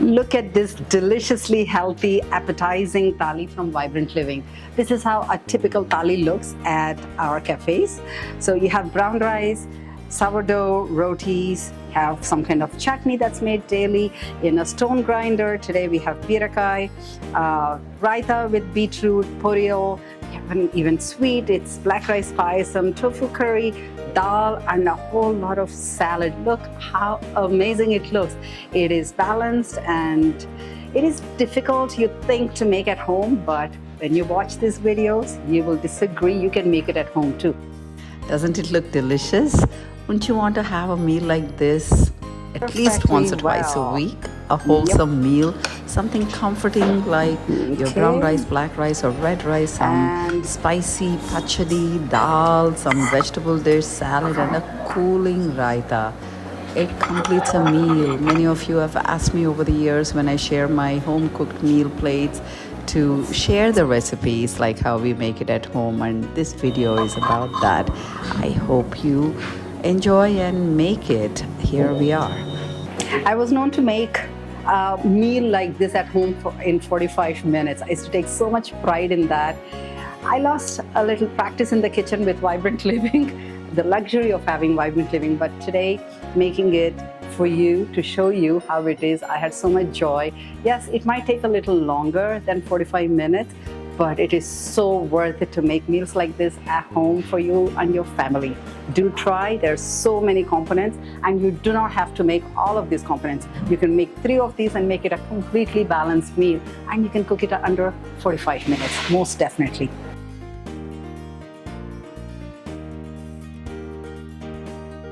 Look at this deliciously healthy, appetizing thali from Vibrant Living. This is how a typical thali looks at our cafes. So you have brown rice, sourdough, rotis, have some kind of chutney that's made daily in a stone grinder. Today we have birakai, raita with beetroot, poriyal, even sweet. It's black rice pie, some tofu curry, dal, and a whole lot of salad. Look how amazing it looks. It is balanced and it is difficult, you think, to make at home, but when you watch these videos, you will disagree. You can make it at home too. Doesn't it look delicious? Wouldn't you want to have a meal like this at least once or twice a week? A wholesome meal, something comforting like your brown rice, black rice, or red rice, some spicy pachadi, dal, some vegetable dish, salad, and a cooling raita. It completes a meal. Many of you have asked me over the years when I share my home cooked meal plates to share the recipes like how we make it at home, and this video is about that. I hope you enjoy and make it. Here we are. I was known to make a meal like this at home in 45 minutes. I used to take so much pride in that. I lost a little practice in the kitchen with Vibrant Living, the luxury of having Vibrant Living, but today making it for you to show you how it is, I had so much joy. Yes, it might take a little longer than 45 minutes, but it is so worth it to make meals like this at home for you and your family. Do try. There's so many components, and you do not have to make all of these components. You can make 3 of these and make it a completely balanced meal, and you can cook it under 45 minutes, most definitely.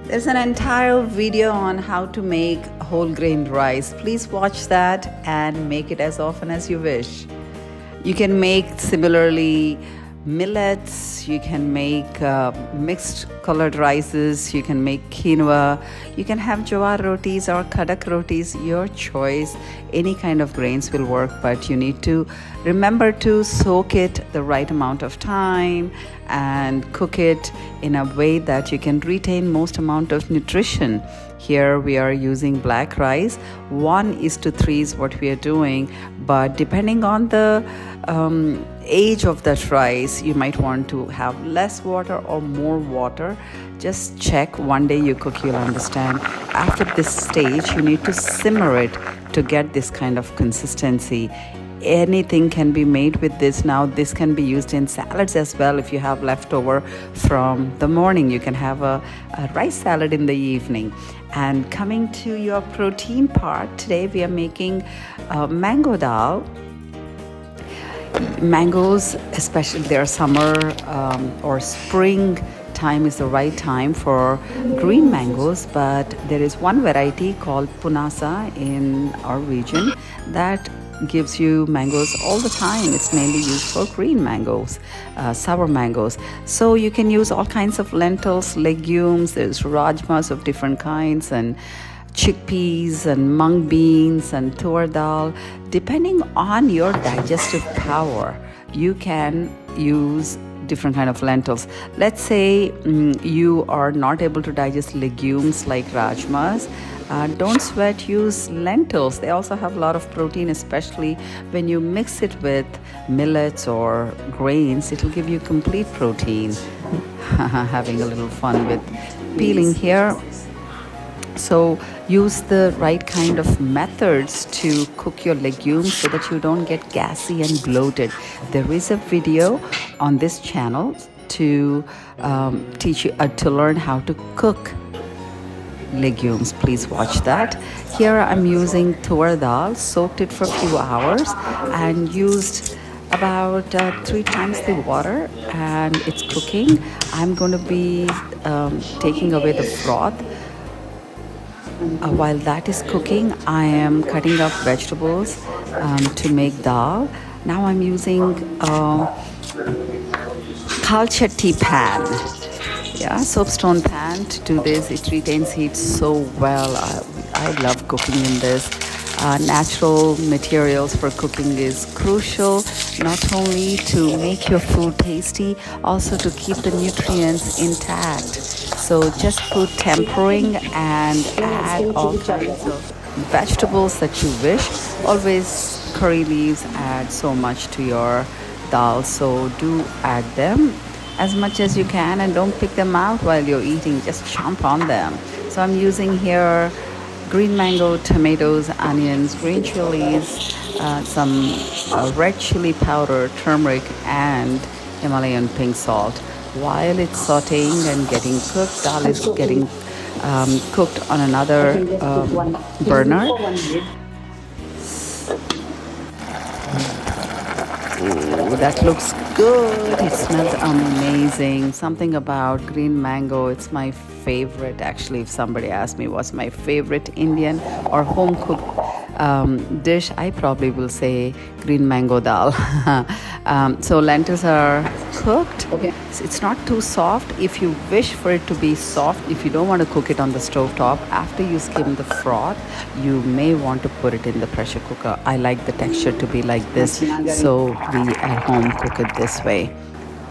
There's an entire video on how to make whole grain rice. Please watch that and make it as often as you wish. You can make similarly millets, you can make mixed colored rices, you can make quinoa, you can have jowar rotis or kadak rotis, your choice. Any kind of grains will work, but you need to remember to soak it the right amount of time and cook it in a way that you can retain most amount of nutrition. Here we are using black rice. 1:3 is what we are doing, but depending on the age of that rice, you might want to have less water or more water. Just check. One day you cook, you'll understand. After this stage, you need to simmer it to get this kind of consistency. Anything can be made with this. Now this can be used in salads as well. If you have leftover from the morning, you can have a rice salad in the evening. And coming to your protein part, today we are making mango dal. Mangoes, especially their summer or spring time is the right time for green mangoes, but there is one variety called punasa in our region that gives you mangoes all the time. It's mainly used for green mangoes, sour mangoes. So you can use all kinds of lentils, legumes. There's rajmas of different kinds, and chickpeas and mung beans and tur dal. Depending on your digestive power, you can use different kind of lentils. Let's say you are not able to digest legumes like rajmas. Don't sweat, use lentils. They also have a lot of protein, especially when you mix it with millets or grains. It'll give you complete protein. Having a little fun with peeling here. So use the right kind of methods to cook your legumes so that you don't get gassy and bloated. There is a video on this channel to teach you to learn how to cook legumes. Please watch that. Here I'm using tur dal, soaked it for a few hours and used about 3 times the water, and it's cooking. I'm going to be taking away the froth. While that is cooking, I am cutting up vegetables to make dal. Now I'm using kalchatti pan. Yeah, soapstone pan to do this. It retains heat so well. I love cooking in this. Natural materials for cooking is crucial, not only to make your food tasty, also to keep the nutrients intact. So just put tempering and add all kinds of vegetables that you wish. Always curry leaves add so much to your dal, so do add them as much as you can and don't pick them out while you're eating, just chomp on them. So I'm using here green mango, tomatoes, onions, green chilies, some red chili powder, turmeric, and Himalayan pink salt. While it's sauteing and getting cooked, dal is getting cooked on another burner. Ooh, that looks good. It smells amazing. Something about green mango. It's my favorite. Actually, if somebody asked me what's my favorite Indian or home cooked dish, I probably will say green mango dal. So lentils are cooked. Okay. It's not too soft. If you wish for it to be soft, if you don't want to cook it on the stove top, after you skim the froth, you may want to put it in the pressure cooker. I like the texture to be like this, so we at home cook it this way.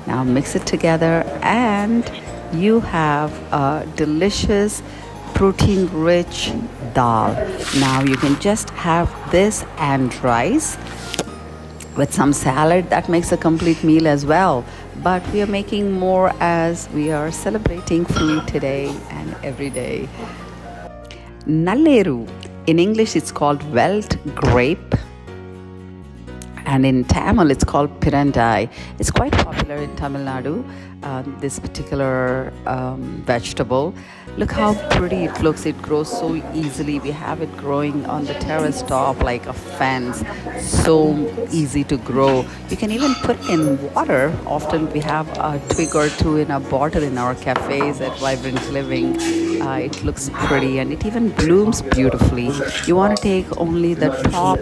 Now mix it together and you have a delicious protein-rich dal. Now you can just have this and rice with some salad. That makes a complete meal as well. But we are making more as we are celebrating food today and every day. Nalleru. In English, it's called Veld grape. And in Tamil, it's called pirandai. It's quite popular in Tamil Nadu, this particular vegetable. Look how pretty it looks. It grows so easily. We have it growing on the terrace top like a fence. So easy to grow. You can even put in water. Often we have a twig or two in a bottle in our cafes at Vibrant Living. It looks pretty and it even blooms beautifully. You want to take only the top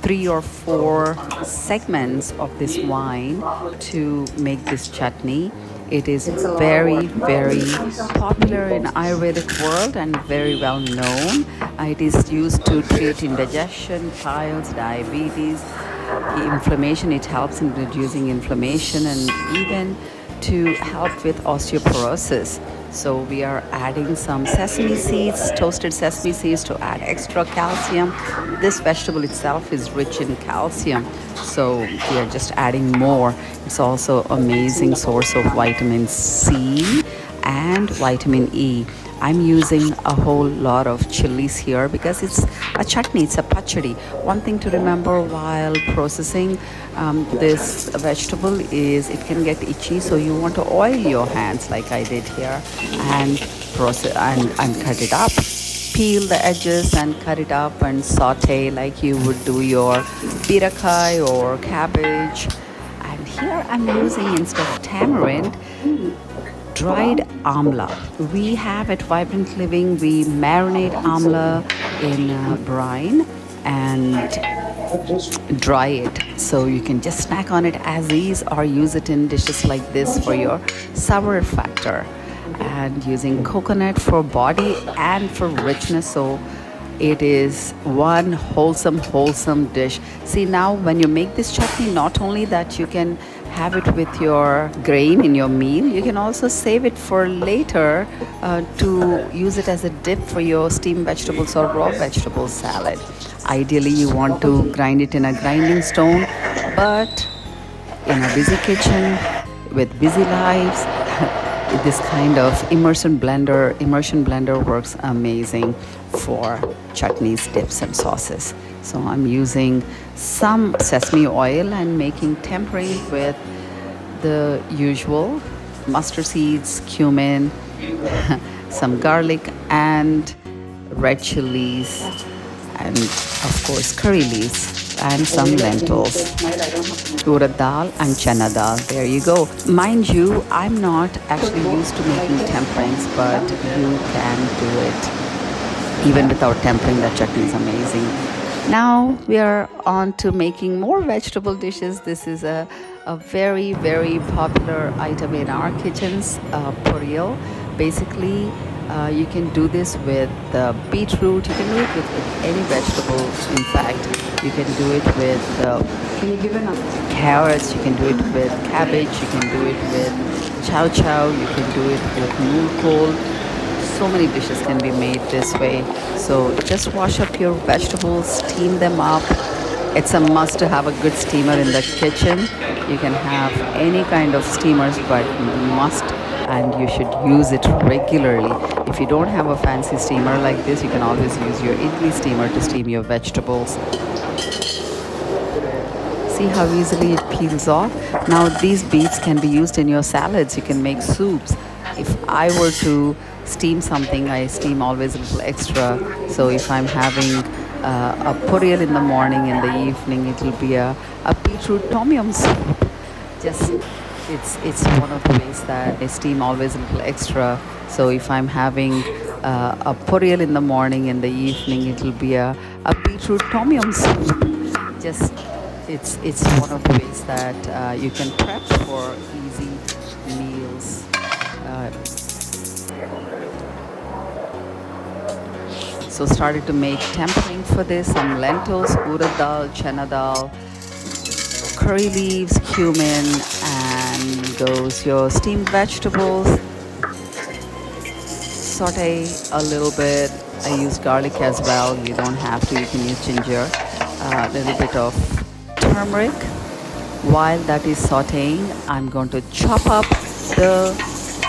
3 or 4 segments of this wine to make this chutney. It is very, very popular in Ayurvedic world and very well known. It is used to treat indigestion, piles, diabetes, inflammation. It helps in reducing inflammation and even to help with osteoporosis. So we are adding some sesame seeds, toasted sesame seeds to add extra calcium. This vegetable itself is rich in calcium, so we are just adding more. It's also amazing source of vitamin C and vitamin E. I'm using a whole lot of chilies here because it's a chutney, it's a pachadi. One thing to remember while processing this vegetable is it can get itchy, so you want to oil your hands like I did here and process and cut it up. Peel the edges and cut it up and saute like you would do your birakai or cabbage. And here I'm using, instead of tamarind, dried amla. We have at Vibrant Living, we marinate amla in brine and dry it, so you can just snack on it as is or use it in dishes like this for your sour factor. And using coconut for body and for richness, so it is one wholesome dish. See, now when you make this chutney, not only that you can have it with your grain in your meal, you can also save it for later to use it as a dip for your steamed vegetables or raw vegetable salad. Ideally, you want to grind it in a grinding stone, but in a busy kitchen with busy lives, this kind of immersion blender works amazing for chutneys, dips and sauces. So I'm using some sesame oil and tempering with the usual mustard seeds, cumin, some garlic and red chilies, and of course curry leaves and some lentils, urad dal and chana dal. There you go. Mind you, I'm not actually used to making temperings, but you can do it even without tempering. That chutney is amazing. Now we are on to making more vegetable dishes. This is a very, very popular item in our kitchens, poriyal. Basically, you can do this with beetroot. You can do it with any vegetable. In fact, you can do it with carrots. You can do it with cabbage. You can do it with chow chow. You can do it with mool kol. So many dishes can be made this way. So just wash up your vegetables, steam them up. It's a must to have a good steamer in the kitchen. You can have any kind of steamers, but must and you should use it regularly. If you don't have a fancy steamer like this, you can always use your idli steamer to steam your vegetables. See how easily it peels off? Now these beets can be used in your salads. You can make soups. If I were to steam something, I steam always a little extra. So if I'm having a poriyal in the morning, in the evening, it will be a beetroot tom yum soup. Just it's one of the ways that I steam always a little extra. So if I'm having a poriyal in the morning, in the evening, it will be a beetroot tom yum soup. Just it's one of the ways that you can prep for easy meals. So started to make tempering for this. Some lentils, urad dal, chana dal, curry leaves, cumin, and goes your steamed vegetables. Saute a little bit. I use garlic as well. You don't have to. You can use ginger. A little bit of turmeric. While that is sauteing, I'm going to chop up the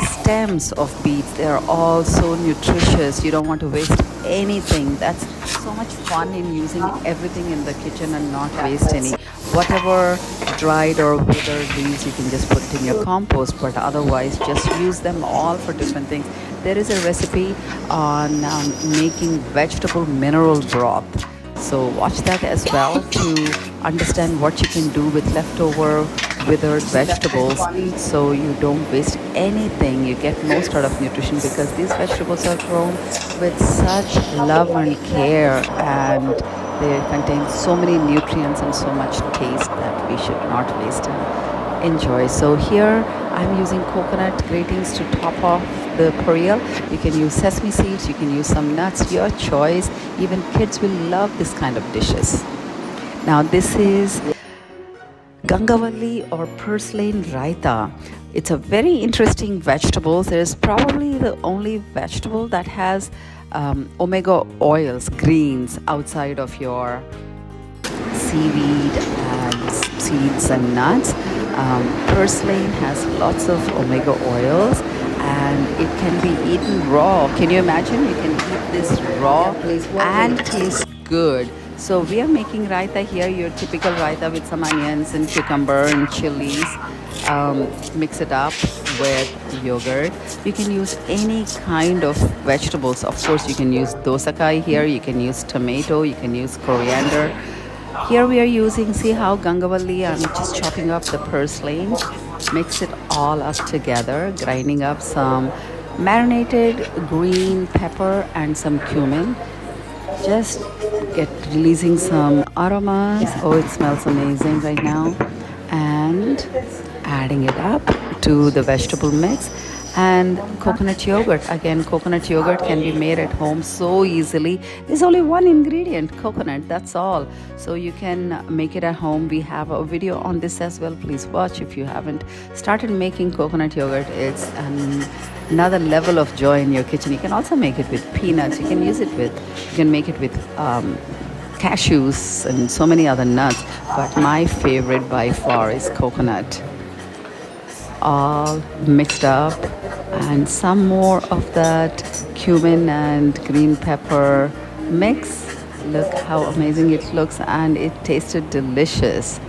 stems of beets. They are all so nutritious. You don't want to waste anything. That's so much fun in using everything in the kitchen and not waste any. Whatever dried or withered leaves, you can just put it in your compost, but otherwise just use them all for different things. There is a recipe on making vegetable mineral broth. So watch that as well to understand what you can do with leftover withered vegetables, so you don't waste anything. You get most out of nutrition because these vegetables are grown with such love and care, and they contain so many nutrients and so much taste that we should not waste and enjoy. So here I'm using coconut gratings to top off the poriyal. You can use sesame seeds, you can use some nuts, your choice. Even kids will love this kind of dishes. Now this is Gangavalli or Purslane Raita. It's a very interesting vegetable. There's probably the only vegetable that has omega oils, greens, outside of your seaweed and seeds and nuts. Purslane has lots of omega oils and it can be eaten raw. Can you imagine? You can eat this raw and taste good. So we are making raita here, your typical raita with some onions and cucumber and chilies. Mix it up with yogurt. You can use any kind of vegetables. Of course, you can use dosakai here, you can use tomato, you can use coriander. Here we are using, see how Gangavalli, I'm just chopping up the purslane, mix it all up together, grinding up some marinated green pepper and some cumin. Just releasing some aromas. Oh, it smells amazing right now. And adding it up to the vegetable mix. And coconut yogurt. Again, coconut yogurt can be made at home so easily. There's only one ingredient, coconut, that's all. So you can make it at home. We have a video on this as well. Please watch if you haven't started making coconut yogurt. It's another level of joy in your kitchen. You can also make it with peanuts. You can make it with cashews and so many other nuts. But my favorite by far is coconut. All mixed up, and some more of that cumin and green pepper mix. Look how amazing it looks, and it tasted delicious.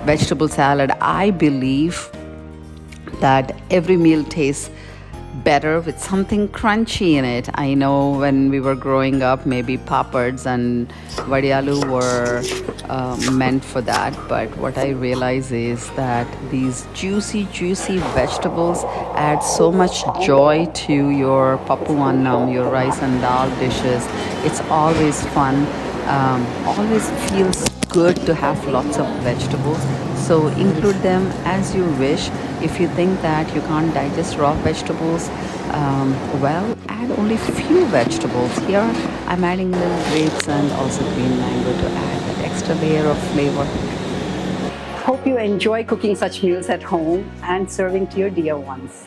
Vegetable salad, I believe that every meal tastes better with something crunchy in it. I know when we were growing up, maybe papads and vadiyalu were meant for that, but what I realize is that these juicy vegetables add so much joy to your papu annam, your rice and dal dishes. It's always fun, always feels good to have lots of vegetables. So include them as you wish. If you think that you can't digest raw vegetables, well, add only few vegetables. Here I'm adding little grapes and also green mango to add that extra layer of flavor. Hope you enjoy cooking such meals at home and serving to your dear ones.